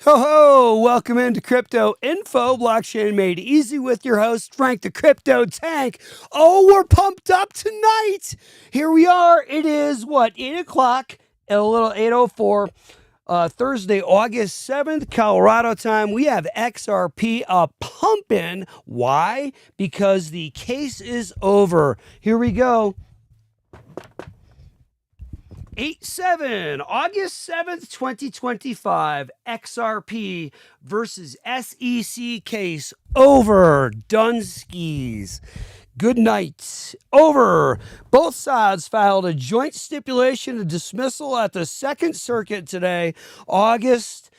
Ho ho! Welcome into Crypto Info, blockchain made easy with your host, Frank the Crypto Tank. Oh, we're pumped up tonight! Here we are. It is, 8 o'clock, a little 8:04, Thursday, August 7th, Colorado time. We have XRP pumping. Why? Because the case is over. Here we go. 8-7, August 7th, 2025, XRP versus SEC case over. Dunskies. Good night. Over. Both sides filed a joint stipulation of dismissal at the Second Circuit today, August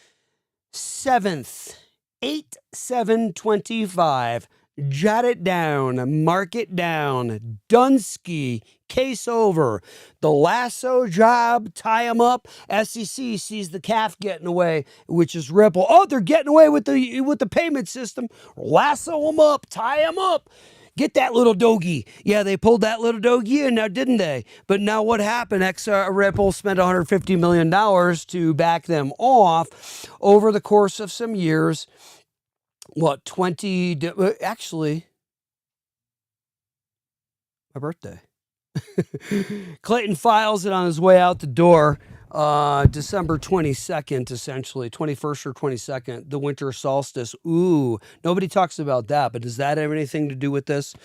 7th, 8-7-25. Jot it down, mark it down. Dunsky, case over. The lasso job, tie them up. SEC sees the calf getting away, which is Ripple. Oh, they're getting away with the payment system. Lasso them up, tie them up. Get that little doggy. Yeah, they pulled that little doggy in now, didn't they? But now what happened? Ripple spent $150 million to back them off over the course of some years. Actually, my birthday. Clayton files it on his way out the door, December 22nd, essentially, 21st or 22nd, the winter solstice. Ooh, nobody talks about that, but does that have anything to do with this?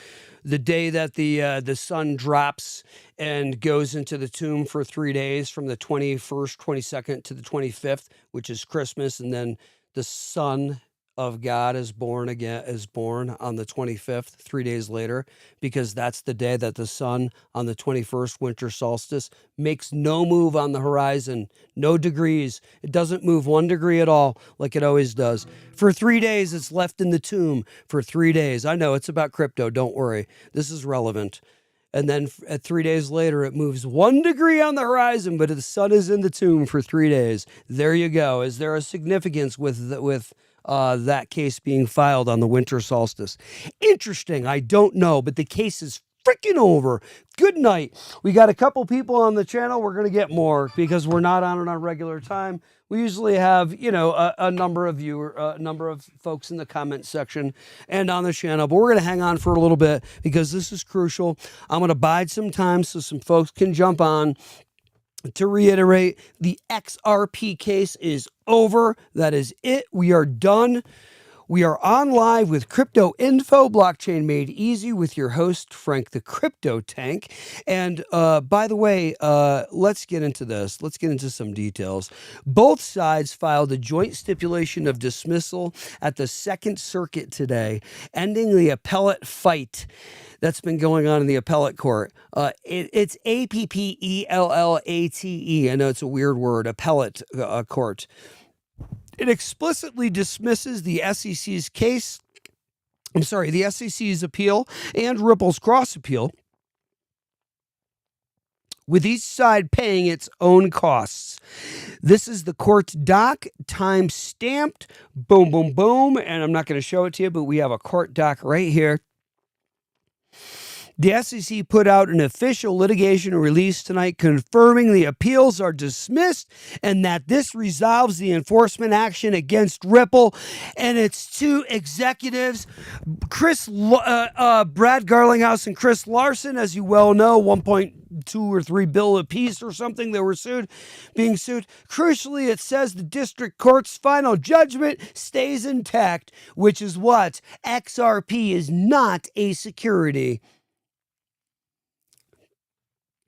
The day that the sun drops and goes into the tomb for 3 days, from the 21st, 22nd to the 25th, which is Christmas, and then the sun of God is born on the 25th, 3 days later, because that's the day that the sun on the 21st winter solstice makes no move on the horizon, no degrees. It doesn't move 1 degree at all like it always does. For 3 days, it's left in the tomb for 3 days. I know it's about crypto. Don't worry. This is relevant. And then at 3 days later, it moves 1 degree on the horizon, but the sun is in the tomb for 3 days. There you go. Is there a significance with that case being filed on the winter solstice? Interesting. I don't know, but the case is freaking over. Good night. We got a couple people on the channel. We're going to get more because we're not on our regular time. We usually have, a number of folks in the comment section and on the channel, but we're going to hang on for a little bit because this is crucial. I'm going to bide some time so some folks can jump on. To reiterate, the XRP case is over. That is it. We are done. We are on live with Crypto Info, blockchain made easy, with your host, Frank the Crypto Tank. And by the way, let's get into this. Let's get into some details. Both sides filed a joint stipulation of dismissal at the Second Circuit today, ending the appellate fight that's been going on in the appellate court. It's APPELLATE. I know it's a weird word, appellate court. It explicitly dismisses the SEC's the SEC's appeal and Ripple's cross appeal, with each side paying its own costs. This is the court doc, time stamped, boom, boom, boom, and I'm not going to show it to you, but we have a court doc right here. The SEC put out an official litigation release tonight confirming the appeals are dismissed and that this resolves the enforcement action against Ripple and its two executives, Brad Garlinghouse and Chris Larson, as you well know, 1.2 or 3 bill apiece or something. They were being sued. Crucially, it says the district court's final judgment stays intact, which is what? XRP is not a security.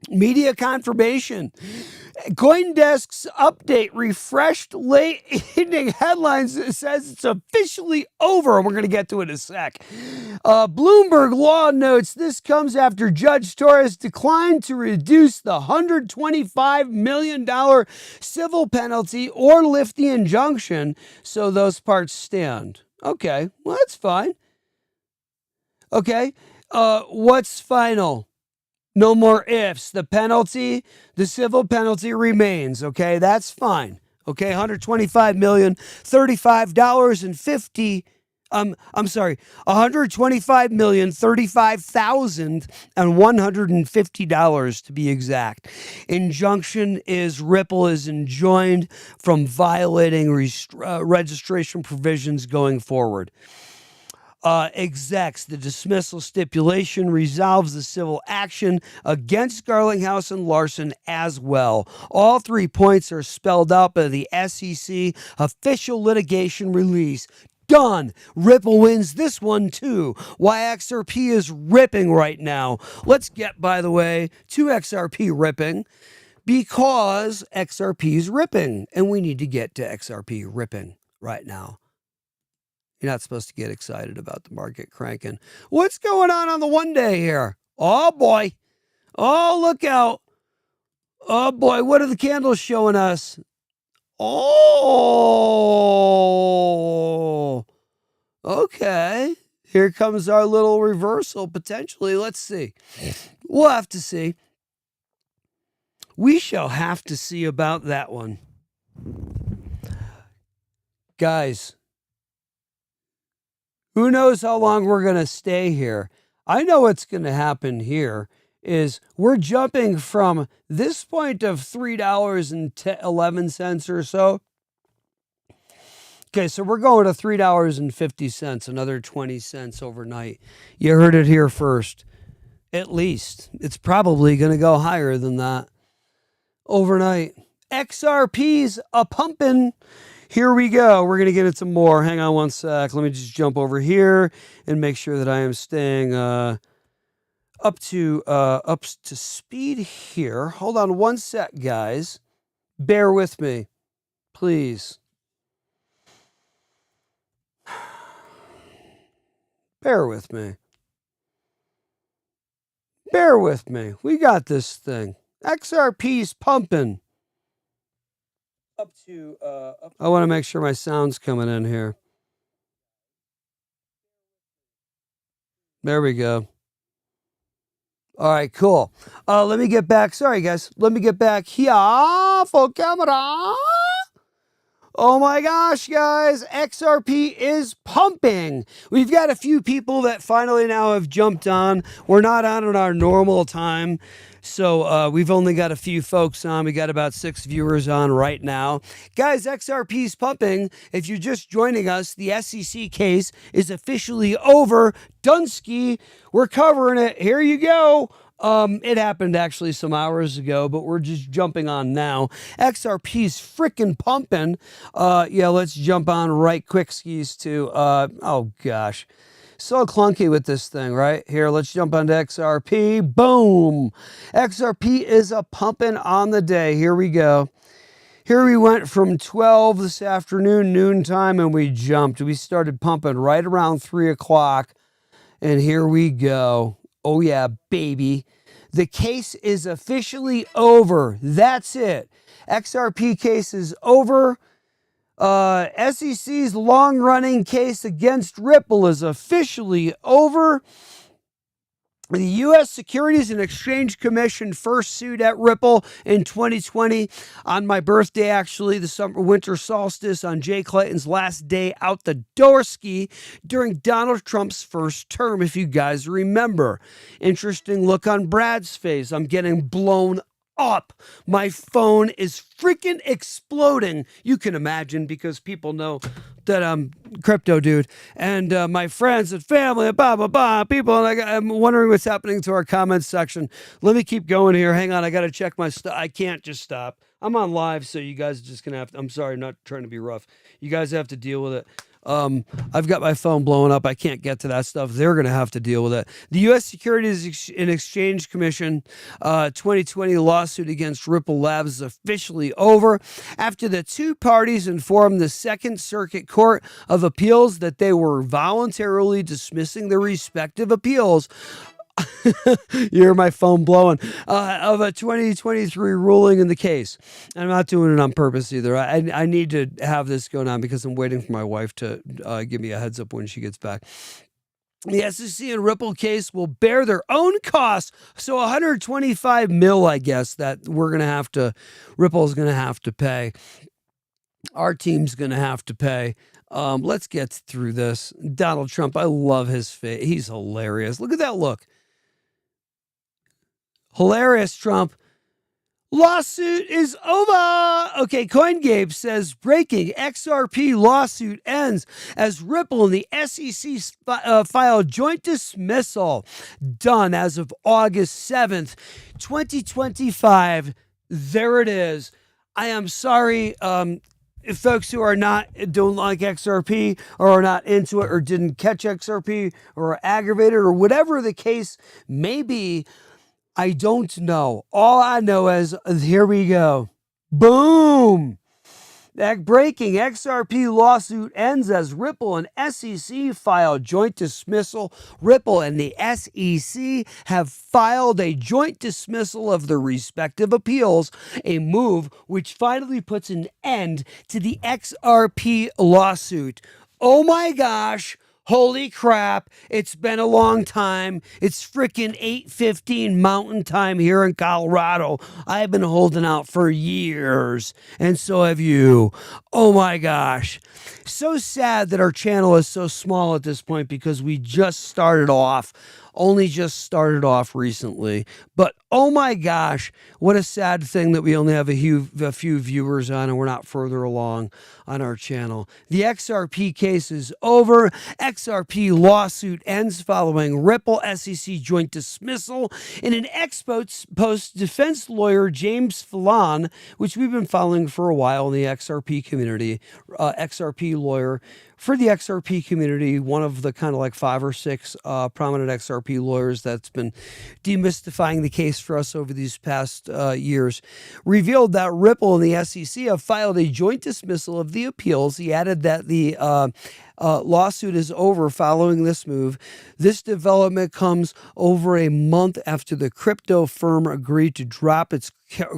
Media confirmation. CoinDesk's update refreshed late evening headlines says it's officially over, and we're going to get to it in a sec. Bloomberg Law notes this comes after Judge Torres declined to reduce the $125 million civil penalty or lift the injunction, so those parts stand. Okay, well, that's fine. Okay, what's final? No more ifs. The civil penalty remains. Okay, that's fine. Okay, $125 million, $35.50 I'm sorry, $125,035,150 to be exact. Injunction is Ripple is enjoined from violating registration provisions going forward. Execs, the dismissal stipulation resolves the civil action against Garlinghouse and Larson as well. All 3 points are spelled out by the SEC official litigation release. Done. Ripple wins this one too. Why XRP is ripping right now. Let's get, by the way, to XRP ripping because XRP is ripping and we need to get to XRP ripping right now. You're not supposed to get excited about the market cranking. What's going on the 1 day here? Oh boy. Oh, look out. Oh boy. What are the candles showing us? Oh, okay. Here comes our little reversal potentially. Let's see. We'll have to see. We shall have to see about that one. Guys, who knows how long we're going to stay here? I know what's going to happen here is we're jumping from this point of $3.11 or so. Okay, so we're going to $3.50, another 20 cents overnight. You heard it here first. At least. It's probably going to go higher than that overnight. XRP's a pumping. Here we go. We're going to get into more. Hang on one sec. Let me just jump over here and make sure that I am staying up to speed here. Hold on one sec, guys. Bear with me, please. Bear with me. Bear with me. We got this thing. XRP's pumping. Up to I want to make sure my sound's coming in here. There we go. All right, cool. Let me get back. Sorry, guys. Let me get back here for camera. Oh my gosh, guys, XRP is pumping. We've got a few people that finally now have jumped on. We're not on at our normal time. So we've only got a few folks on. We got about 6 viewers on right now. Guys, XRP's pumping. If you're just joining us, the SEC case is officially over. Dunsky, we're covering it. Here you go. It happened actually some hours ago, but we're just jumping on now. XRP's freaking pumping. Yeah, let's jump on right quick skis to, oh gosh. So clunky with this thing, right? Here, let's jump onto XRP. Boom. XRP is a pumping on the day. Here we go. Here we went from 12 this afternoon, noontime, and we jumped. We started pumping right around 3 o'clock. And here we go. Oh yeah, baby. The case is officially over. That's it. XRP case is over. SEC's long-running case against Ripple is officially over. The U.S. Securities and Exchange Commission first sued at Ripple in 2020 on my birthday, actually, the winter solstice on Jay Clayton's last day out the door ski during Donald Trump's first term, if you guys remember. Interesting look on Brad's face. I'm getting blown up. My phone is freaking exploding. You can imagine because people know that I'm crypto dude, and my friends and family, blah blah blah, people. And I'm wondering what's happening to our comments section. Let me keep going here. Hang on, I got to check my stuff. I can't just stop. I'm on live, so you guys are just gonna have to. I'm sorry, not trying to be rough. You guys have to deal with it. I've got my phone blowing up. I can't get to that stuff. They're going to have to deal with it. The U.S. Securities and Exchange Commission 2020 lawsuit against Ripple Labs is officially over after the two parties informed the Second Circuit Court of Appeals that they were voluntarily dismissing their respective appeals. You hear my phone blowing of a 2023 ruling in the case. I'm not doing it on purpose either. I need to have this going on because I'm waiting for my wife to give me a heads up when she gets back. The SEC and Ripple case will bear their own costs. So 125 mil, I guess, that Ripple's going to have to pay. Our team's going to have to pay. Let's get through this. Donald Trump, I love his face. He's hilarious. Look at that look. Hilarious, Trump. Lawsuit is over. Okay, CoinGape says breaking XRP lawsuit ends as Ripple and the SEC filed joint dismissal. Done as of August 7th, 2025. There it is. I am sorry. If folks who don't like XRP or are not into it or didn't catch XRP or are aggravated or whatever the case may be, I don't know. All I know is here we go. Boom. That breaking XRP lawsuit ends as Ripple and SEC file joint dismissal. Ripple and the SEC have filed a joint dismissal of their respective appeals, a move which finally puts an end to the XRP lawsuit. Oh my gosh. Holy crap, it's been a long time. It's freaking 8:15 Mountain Time here in Colorado. I've been holding out for years, and so have you. Oh my gosh. So sad that our channel is so small at this point because we just started off. Only just started off recently. But oh my gosh, what a sad thing that we only have a few viewers on and we're not further along on our channel. The XRP case is over. XRP lawsuit ends following Ripple SEC joint dismissal. In an X post, defense lawyer James Fallon, which we've been following for a while in the XRP community, XRP lawyer for the XRP community, one of the kind of like 5 or 6 prominent XRP lawyers that's been demystifying the case for us over these past years, revealed that Ripple and the SEC have filed a joint dismissal of the appeals. He added that the lawsuit is over following this move. This development comes over a month after the crypto firm agreed to drop its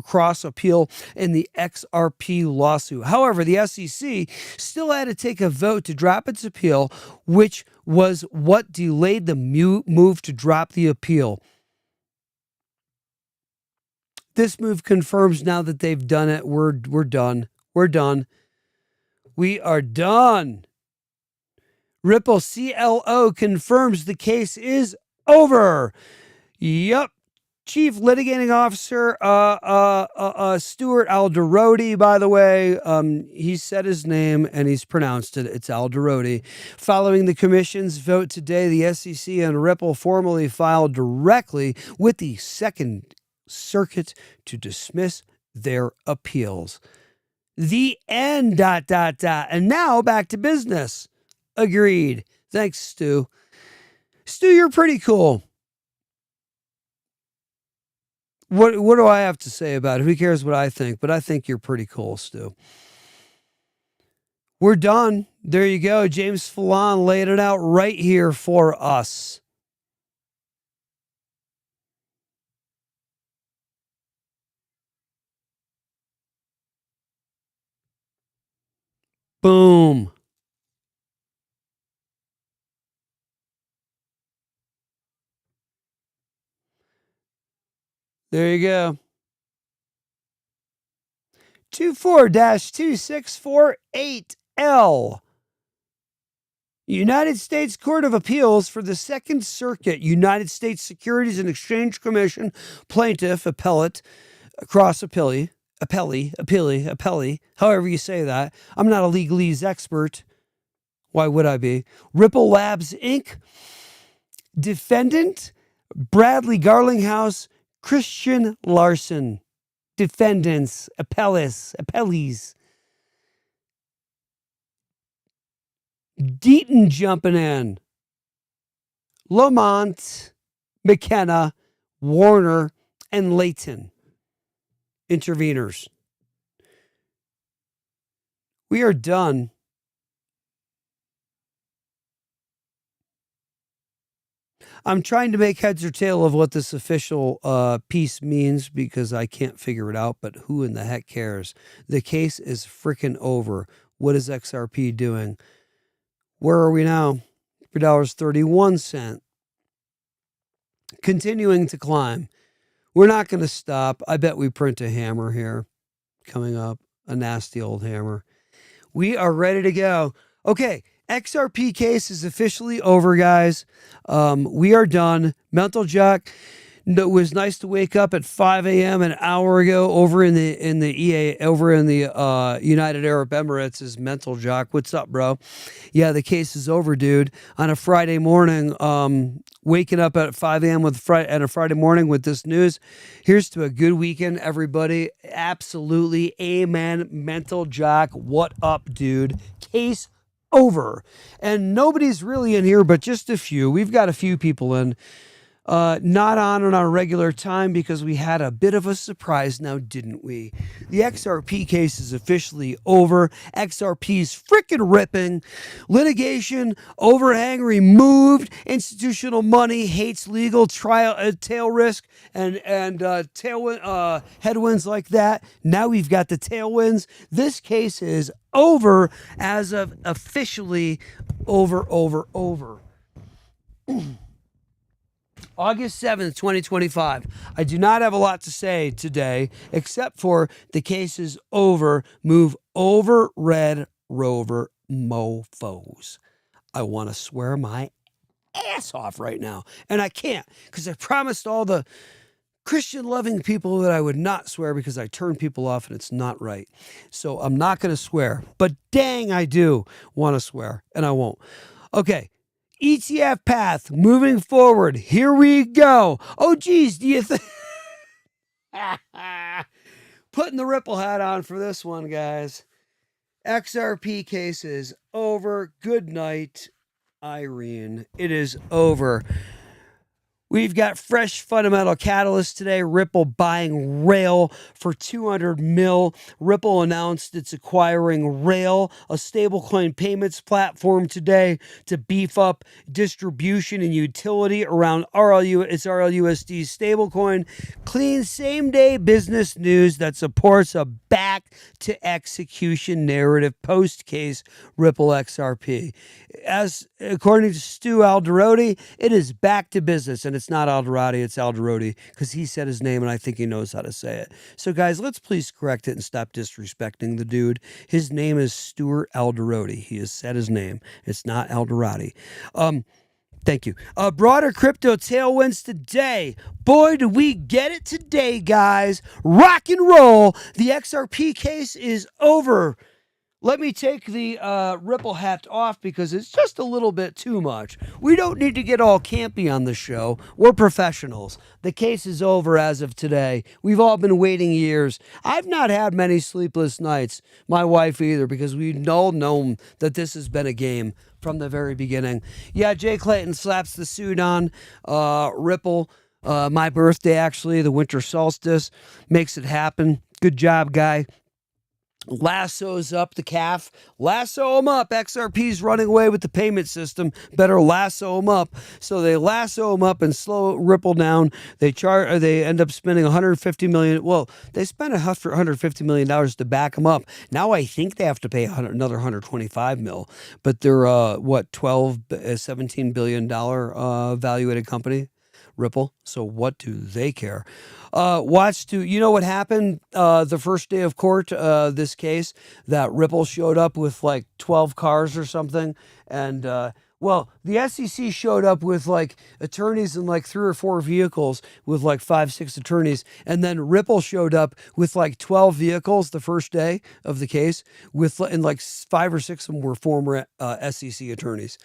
cross appeal in the XRP lawsuit. However, the SEC still had to take a vote to drop its appeal, which was what delayed the move to drop the appeal. This move confirms now that they've done it. We're done. We're done. We are done. Ripple CLO confirms the case is over. Yup. Chief Litigating Officer Stuart Alderodi, by the way, he said his name and he's pronounced it. It's Alderodi. Following the commission's vote today, the SEC and Ripple formally filed directly with the Second Circuit to dismiss their appeals. The end, ... And now back to business. Agreed. Thanks, Stu. Stu, you're pretty cool. What do I have to say about it? Who cares what I think? But I think you're pretty cool, Stu. We're done. There you go. James Fallon laid it out right here for us. Boom. There you go. 24-2648L. United States Court of Appeals for the Second Circuit, United States Securities and Exchange Commission, plaintiff, appellate, cross appellee, however you say that. I'm not a legalese expert. Why would I be? Ripple Labs, Inc., defendant, Bradley Garlinghouse, Christian Larson. Defendants, appellees. Deaton jumping in. Lamont, McKenna, Warner, and Layton. Interveners. We are done. I'm trying to make heads or tail of what this official piece means because I can't figure it out, but who in the heck cares? The case is freaking over. What is XRP doing? Where are we now? $3.31. Continuing to climb. We're not going to stop. I bet we print a hammer here coming up, a nasty old hammer. We are ready to go. Okay, XRP case is officially over, guys. We are done. Mental Jack. It was nice to wake up at 5 a.m. an hour ago over in the United Arab Emirates. Is Mental Jock? What's up, bro? Yeah, the case is over, dude. On a Friday morning, waking up at 5 a.m. on a Friday morning with this news. Here's to a good weekend, everybody. Absolutely, amen. Mental Jock, what up, dude? Case over, and nobody's really in here, but just a few. We've got a few people in. Not on our regular time because we had a bit of a surprise now, didn't we? The XRP case is officially over. XRP's freaking ripping. Litigation overhang removed. Institutional money hates legal trial tail risk and headwinds like that. Now we've got the tailwinds. This case is over as of officially over. August 7th, 2025. I do not have a lot to say today, except for the case is over. Move over, Red Rover mofos. I want to swear my ass off right now, and I can't because I promised all the Christian-loving people that I would not swear because I turn people off and it's not right. So I'm not going to swear, but dang, I do want to swear, and I won't. Okay. ETF path moving forward. Here we go. Oh, geez, do you think? Putting the Ripple hat on for this one, guys. XRP case is over. Good night, Irene. It is over. We've got fresh fundamental catalyst today. Ripple buying Rail for 200 mil. Ripple announced it's acquiring Rail, a stablecoin payments platform today to beef up distribution and utility around its RLUSD stablecoin. Clean same-day business news that supports a back-to-execution narrative post-case Ripple XRP. As according to Stu Alderodi, it is back to business, and it's not Alderodi, it's Alderodi, because he said his name, and I think he knows how to say it. So, guys, let's please correct it and stop disrespecting the dude. His name is Stuart Alderodi. He has said his name. It's not Alderodi. Thank you. Broader crypto tailwinds today. Boy, do we get it today, guys. Rock and roll. The XRP case is over. Let me take the Ripple hat off because it's just a little bit too much. We don't need to get all campy on the show. We're professionals. The case is over as of today. We've all been waiting years. I've not had many sleepless nights. My wife either, because we've all known that this has been a game from the very beginning. Yeah, Jay Clayton slaps the suit on. Ripple, my birthday actually, the winter solstice, makes it happen. Good job, guy. Lassos up the calf. Lasso him up. XRP's running away with the payment system. Better lasso him up. So they lasso him up and slow Ripple down. They end up spending $150 million. Well, they spent $150 million to back him up. Now I think they have to pay another $125 million. But they're $17 billion valuated company, Ripple. So what do they care? You know what happened the first day of court, this case, that Ripple showed up with like 12 cars or something. And, the SEC showed up with like attorneys in like 3 or 4 vehicles with like 5, 6 attorneys. And then Ripple showed up with like 12 vehicles the first day of the case and like 5 or 6 of them were former SEC attorneys.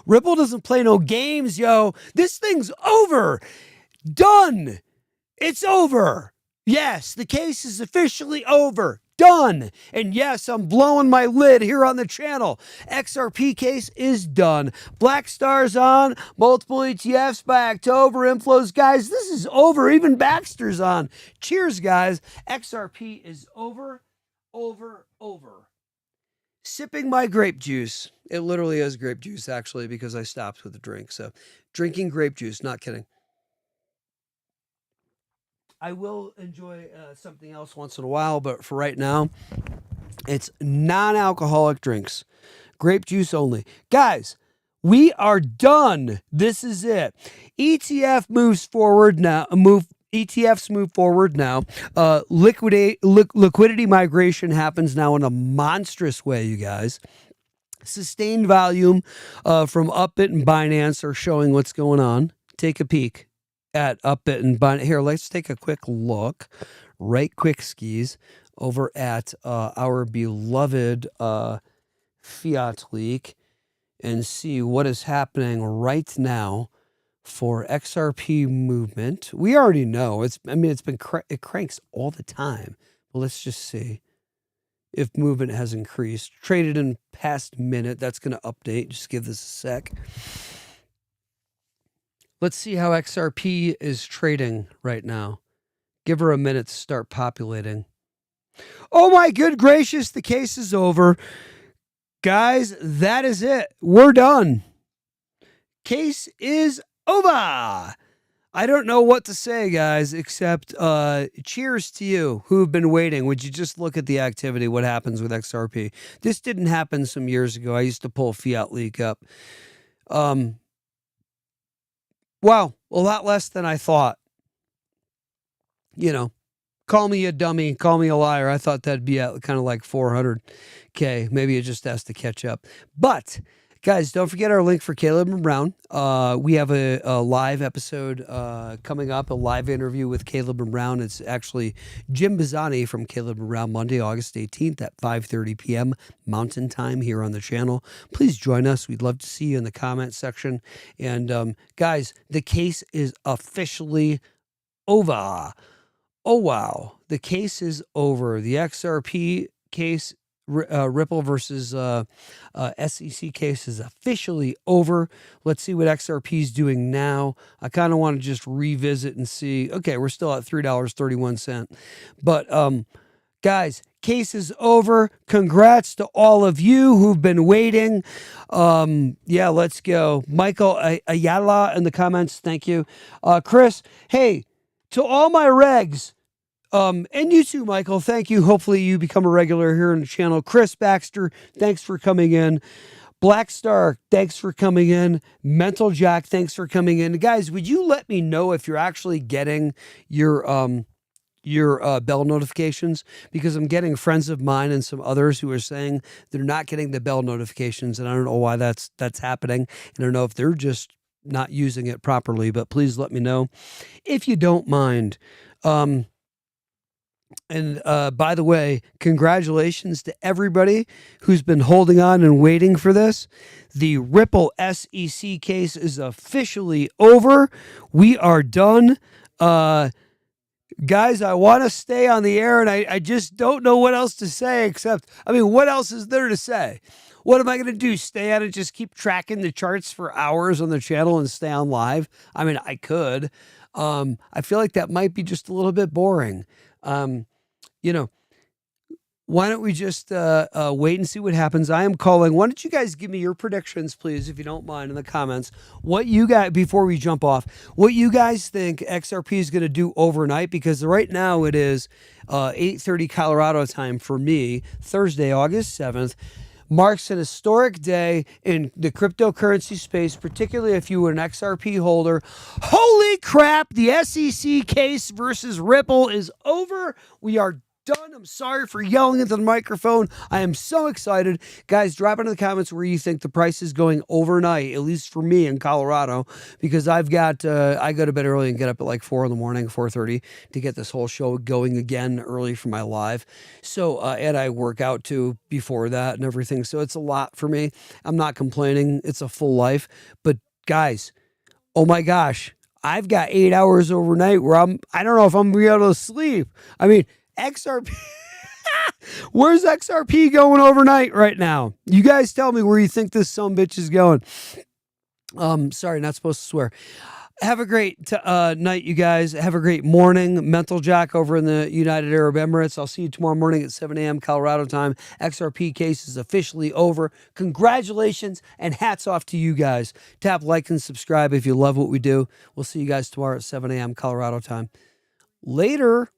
Ripple doesn't play no games, yo. This thing's over. Done. It's over. Yes, the case is officially over. Done. And yes, I'm blowing my lid here on the channel. XRP case is done. Black Star's on. Multiple ETFs by October. Inflows, guys. This is over. Even Baxter's on. Cheers, guys. XRP is over. Sipping my grape juice. It literally is grape juice, actually, because I stopped with the drink. So, drinking grape juice. Not kidding. I will enjoy something else once in a while, but for right now, it's non-alcoholic drinks. Grape juice only. Guys, we are done. This is it. ETF moves forward now. ETFs move forward now. Liquidity migration happens now in a monstrous way, you guys. Sustained volume from Upbit and Binance are showing what's going on. Take a peek at Upbit and Binance. Here, let's take a quick look. Right quick skis over at our beloved Fiat Leak and see what is happening right now for XRP movement. We already know it's been it cranks all the time. But let's just see if movement has increased. Traded in past minute. That's going to update. Just give this a sec. Let's see how XRP is trading right now. Give her a minute to start populating. Oh my good gracious, the case is over. Guys, that is it. We're done. Case is over. I don't know what to say, guys, except cheers to you who've been waiting. Would you just look at the activity, what happens with XRP? This didn't happen some years ago. I used to pull Fiat Leak up. Wow, a lot less than I thought. You know, call me a dummy, call me a liar. I thought that'd be at kind of like 400K. Maybe it just has to catch up. But guys, don't forget our link for Caleb and Brown. We have a live episode coming up, a live interview with Caleb and Brown. It's actually Jim Bizzani from Caleb and Brown, Monday, August 18th at 5:30 p.m. Mountain Time here on the channel. Please join us. We'd love to see you in the comment section. And guys, the case is officially over. Oh, wow. The case is over. The XRP case, Ripple versus SEC case is officially over. Let's see what XRP is doing now. I kind of want to just revisit and see. Okay, we're still at $3.31. But guys, case is over. Congrats to all of you who've been waiting. Yeah, let's go. Michael Ayala in the comments. Thank you. Chris, hey, to all my regs, and you too, Michael, thank you. Hopefully you become a regular here on the channel. Chris Baxter, thanks for coming in. Black Star, thanks for coming in. Mental Jack, thanks for coming in. Guys, would you let me know if you're actually getting your bell notifications? Because I'm getting friends of mine and some others who are saying they're not getting the bell notifications, and I don't know why that's happening. And I don't know if they're just not using it properly, but please let me know if you don't mind. And by the way, congratulations to everybody who's been holding on and waiting for this. The Ripple SEC case is officially over. We are done. Guys, I want to stay on the air, and I just don't know what else to say except, what else is there to say? What am I going to do? Stay on and just keep tracking the charts for hours on the channel and stay on live? I could. I feel like that might be just a little bit boring. Why don't we just wait and see what happens? I am calling. Why don't you guys give me your predictions, please, if you don't mind, in the comments. What you guys, before we jump off, what you guys think XRP is going to do overnight? Because right now it is 8:30 Colorado time for me, Thursday, August 7th. Marks an historic day in the cryptocurrency space, particularly if you were an XRP holder. Holy crap, the SEC case versus Ripple is over. We are done. I'm sorry for yelling into the microphone. I am so excited. Guys, drop into the comments where you think the price is going overnight, at least for me in Colorado, because I go to bed early and get up at like 4 in the morning, 4:30 to get this whole show going again early for my live. So, and I work out too before that and everything. So it's a lot for me. I'm not complaining. It's a full life. But guys, oh my gosh, I've got 8 hours overnight where I don't know if I'm going to be able to sleep. XRP, where's XRP going overnight right now? You guys tell me where you think this sumbitch is going. Sorry, not supposed to swear. Have a great night, you guys. Have a great morning. Mental Jack over in the United Arab Emirates. I'll see you tomorrow morning at 7 a.m. Colorado time. XRP case is officially over. Congratulations and hats off to you guys. Tap like and subscribe if you love what we do. We'll see you guys tomorrow at 7 a.m. Colorado time. Later.